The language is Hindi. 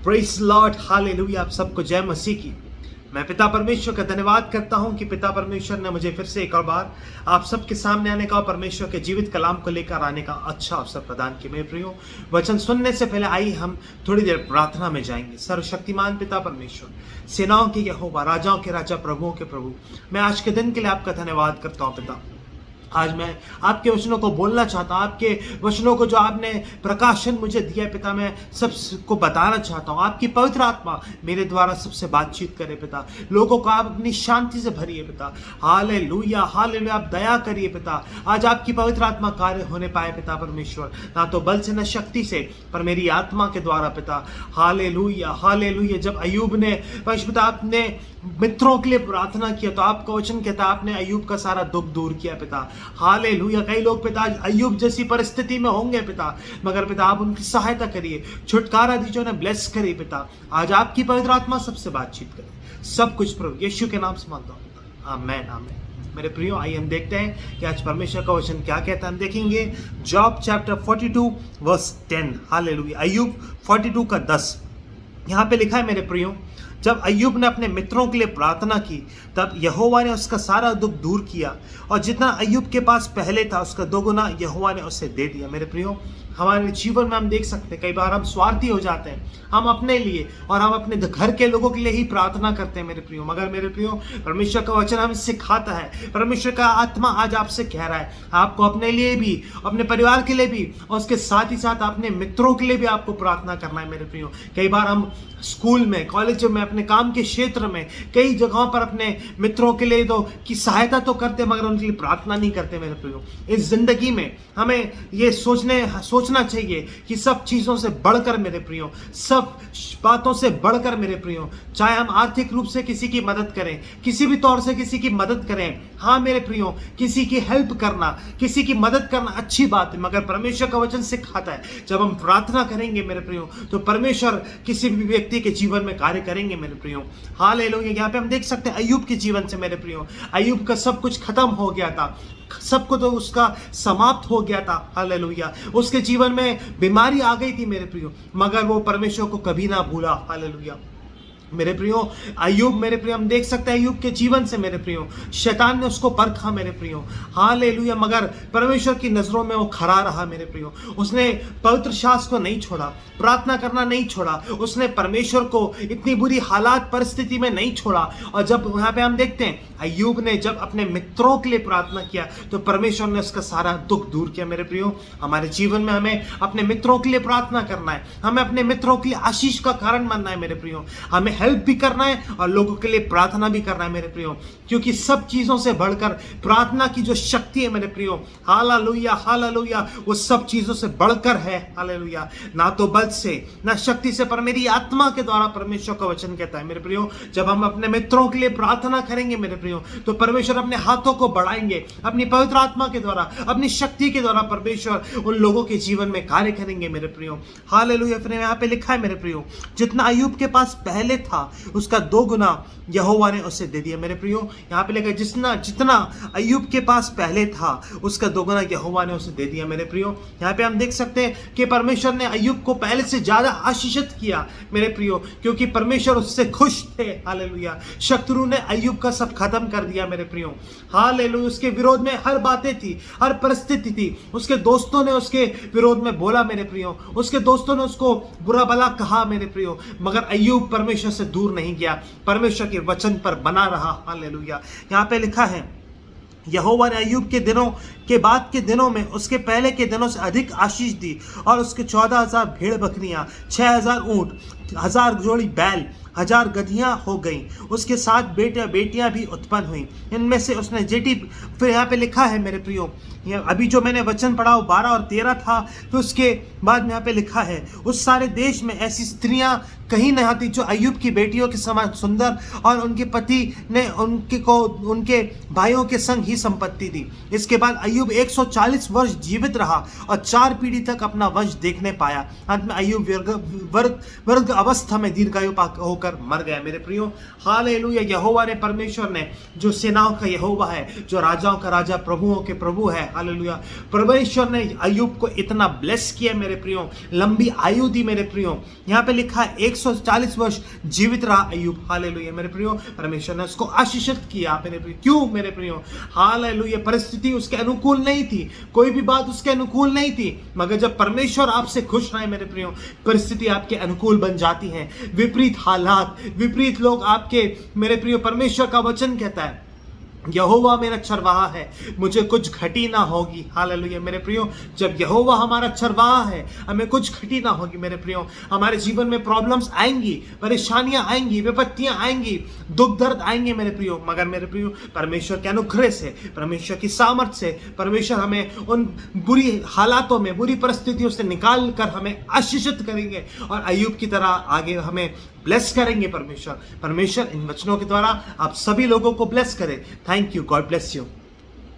Praise Lord, hallelujah. आप सबको जय मसीह की। मैं पिता परमेश्वर का धन्यवाद करता हूं कि पिता परमेश्वर ने मुझे फिर से एक और बार आप सबके सामने आने का और परमेश्वर के जीवित कलाम को लेकर आने का अच्छा अवसर प्रदान किया। मेरे प्रियो, वचन सुनने से पहले आइए हम थोड़ी देर प्रार्थना में जाएंगे। सर्वशक्तिमान पिता परमेश्वर, सेनाओं के यहोवा, राजाओं के राजा, प्रभुओं के प्रभु, मैं आज के दिन के लिए आपका धन्यवाद करता हूं पिता। आज मैं आपके वचनों को बोलना चाहता हूँ। आपके वचनों को जो आपने प्रकाशन मुझे दिया है पिता, मैं सबको बताना चाहता हूँ। आपकी पवित्र आत्मा मेरे द्वारा सबसे बातचीत करे पिता। लोगों को आप अपनी शांति से भरिए पिता। Hallelujah, hallelujah. आप दया करिए पिता। आज आपकी पवित्र आत्मा कार्य होने पाए पिता परमेश्वर, ना तो बल से न शक्ति से, पर मेरी आत्मा के द्वारा पिता। Hallelujah, hallelujah. जब अय्यूब ने पिता अपने मित्रों के लिए प्रार्थना किया तो आपका वचन कहता आपने अय्यूब का सारा दुख दूर किया पिता। हालेलुया। कई लोग पिता अय्यूब जैसी परिस्थिति में होंगे पिता, मगर पिता आप उनकी सहायता करिए, छुटकारा दीजिए, उन्हें ब्लेस करिए पिता। आज आपकी पवित्र आत्मा सबसे बातचीत करे। सब कुछ प्रभु यीशु के नाम से मांगता हूं पिता, आमेन, आमेन। मेरे प्रियो, आइए हम देखते हैं कि आज परमेश्वर का वचन क्या कहता है। हम देखेंगे जॉब चैप्टर 42 वर्स 10। हालेलुया। अय्यूब 42 का 10 यहाँ पे लिखा है मेरे प्रियो, जब अय्यूब ने अपने मित्रों के लिए प्रार्थना की तब यहोवा ने उसका सारा दुख दूर किया, और जितना अय्यूब के पास पहले था उसका दोगुना यहोवा ने उसे दे दिया। मेरे प्रियो, हमारे जीवन में हम देख सकते हैं कई बार हम स्वार्थी हो जाते हैं। हम अपने लिए और हम अपने घर के लोगों के लिए ही प्रार्थना करते हैं मेरे प्रियो। मगर मेरे प्रियो, परमेश्वर का वचन हमें सिखाता है, परमेश्वर का आत्मा आज आपसे कह रहा है आपको अपने लिए भी, अपने परिवार के लिए भी, और उसके साथ ही साथ अपने मित्रों के लिए भी आपको प्रार्थना करना है मेरे प्रियो। कई बार हम स्कूल में, कॉलेज में, अपने काम के क्षेत्र में, कई जगहों पर अपने मित्रों के लिए तो की सहायता तो करते मगर उनके लिए प्रार्थना नहीं करते मेरे प्रियो। इस जिंदगी में हमें ये सोचना चाहिए कि सब चीजों से बढ़कर मेरे प्रियो, सब बातों से बढ़कर मेरे प्रियो, चाहे हम आर्थिक रूप से किसी की मदद करें, किसी भी तौर से किसी की मदद करें, हाँ मेरे प्रियो, किसी की हेल्प करना, किसी की मदद करना अच्छी बात है। मगर परमेश्वर का वचन सिखाता है जब हम प्रार्थना करेंगे मेरे प्रियो तो परमेश्वर किसी भी व्यक्ति के जीवन में कार्य करेंगे मेरे प्रियो। हालेलुया। यहाँ पे हम देख सकते हैं अय्यूब के जीवन से मेरे प्रियो, अय्यूब का सब कुछ खत्म हो गया था, सबको तो उसका समाप्त हो गया था। हालेलुया। उसके जीवन में बीमारी आ गई थी मेरे प्रियो, मगर वो परमेश्वर को कभी ना भूला। हालेलुया। मेरे प्रियो, अय्यूब मेरे प्रियो, हम देख सकते हैं अय्यूब के जीवन से मेरे प्रियो, शैतान ने उसको परखा मेरे प्रियो। हालेलुया। मगर परमेश्वर की नजरों में वो खरा रहा मेरे प्रियो। उसने पवित्र शास्त्र को नहीं छोड़ा, प्रार्थना करना नहीं छोड़ा, उसने परमेश्वर को इतनी बुरी हालात परिस्थिति में नहीं छोड़ा। और जब यहाँ पे हम देखते हैं अय्यूब ने जब अपने मित्रों के लिए प्रार्थना किया तो परमेश्वर ने उसका सारा दुख दूर किया मेरे प्रियो। हमारे जीवन में हमें अपने मित्रों के लिए प्रार्थना करना है, हमें अपने मित्रों के लिए आशीष का कारण बनना है मेरे प्रियो। हमें हेल्प भी करना है और लोगों के लिए प्रार्थना भी करना है मेरे प्रियो, क्योंकि सब चीजों से बढ़कर प्रार्थना की जो शक्ति है मेरे प्रियो, हालेलुया, हालेलुया, वो सब चीजों से बढ़कर है। हालेलुया। ना तो बल से ना शक्ति से, पर मेरी आत्मा के द्वारा परमेश्वर का वचन कहता है मेरे प्रियो। जब हम अपने मित्रों के लिए प्रार्थना करेंगे मेरे प्रियो तो परमेश्वर अपने हाथों को बढ़ाएंगे, अपनी पवित्र आत्मा के द्वारा, अपनी शक्ति के द्वारा परमेश्वर उन लोगों के जीवन में कार्य करेंगे मेरे प्रियो। हालेलुया। फिर यहाँ पे लिखा है मेरे प्रियो, जितना अय्यूब के पास पहले था उसका 2 गुना यहोवा ने उसे दे दिया मेरे प्रियो। यहाँ पे लिखा है जितना अय्यूब के पास पहले था उसका 2 गुना यहोवा ने उसे दे दिया मेरे प्रियो। यहाँ पे हम देख सकते हैं कि परमेश्वर ने अय्यूब को पहले से ज्यादा आशीषित किया मेरे प्रियो, क्योंकि परमेश्वर उससे खुश थे। हालेलुया। शत्रु ने अय्यूब का सब खत्म कर दिया मेरे प्रियो। हालेलुया। उसके विरोध में हर बातें थी, हर परिस्थिति थी, उसके दोस्तों ने उसके विरोध में बोला मेरे प्रियो, उसके दोस्तों ने उसको बुरा भला कहा मेरे प्रियो, मगर अय्यूब परमेश्वर से दूर नहीं गया, परमेश्वर के वचन पर बना रहा। हालेलुया। यहाँ पे लिखा है, यहोवा ने अय्यूब के दिनों के बाद के दिनों में उसके पहले के दिनों से अधिक आशीष दी, और उसके 14,000 भेड़ बकरियां, 6,000 ऊंट, 1,000 जोड़ी बैल, 1,000 गधियां हो गईं। उसके साथ बेटियां भी उत्पन्न हुई, इनमें से उसने जेठी। फिर यहाँ पे लिखा है मेरे प्रियो, अभी जो मैंने वचन पढ़ा वो 12 और 13 था, तो उसके बाद में यहाँ पे लिखा है, उस सारे देश में ऐसी स्त्रियां कहीं नहीं आती जो अय्यूब की बेटियों के समान सुंदर, और उनके पति ने उनके भाइयों के संग ही संपत्ति दी। इसके बाद अय्यूब अय्यूब 140 वर्ष जीवित रहा और 4 पीढ़ी तक अपना वंश देखने पाया। अंत में अय्यूब वर्ग अवस्था में दीर्घायु होकर मर गया। मेरे प्रियो, हालेलुया। यहोवा ने, परमेश्वर ने, जो सेनाओं का यहोवा है, जो राजाओं का राजा, प्रभुओं के प्रभु है, हालेलुया, परमेश्वर ने अय्यूब को इतना ब्लेस किया मेरे प्रियो, लंबी आयु दी मेरे प्रियो। यहाँ पे लिखा है 140 वर्ष जीवित रहा अय्यूब, हालेलुया मेरे प्रियो। परमेश्वर ने उसको आशीषित किया मेरे प्रियो। क्यों मेरे प्रियो? हालेलुया। परिस्थिति उसके अनुकूल नहीं थी, कोई भी बात उसके अनुकूल नहीं थी, मगर जब परमेश्वर आपसे खुश रहे मेरे प्रियो, परिस्थिति आपके अनुकूल बन जाती है। विपरीत हालात, विपरीत लोग आपके, मेरे प्रियो, परमेश्वर का वचन कहता है यहोवा मेरा चरवाहा है, मुझे कुछ घटी ना होगी। हालेलुया मेरे प्रियो, जब यहोवा हमारा चरवाहा है, हमें कुछ घटी ना होगी मेरे प्रियो। हमारे जीवन में प्रॉब्लम्स आएंगी, परेशानियां आएंगी, विपत्तियां आएंगी, दुख दर्द आएंगे मेरे प्रियो, मगर मेरे प्रियो परमेश्वर के अनुग्रह से, परमेश्वर की सामर्थ्य से, परमेश्वर हमें उन बुरी हालातों में, बुरी परिस्थितियों से निकाल कर हमें आशीषित करेंगे और अय्यूब की तरह आगे हमें ब्लेस करेंगे। परमेश्वर इन वचनों के द्वारा आप सभी लोगों को ब्लेस करे। Thank you. God bless you.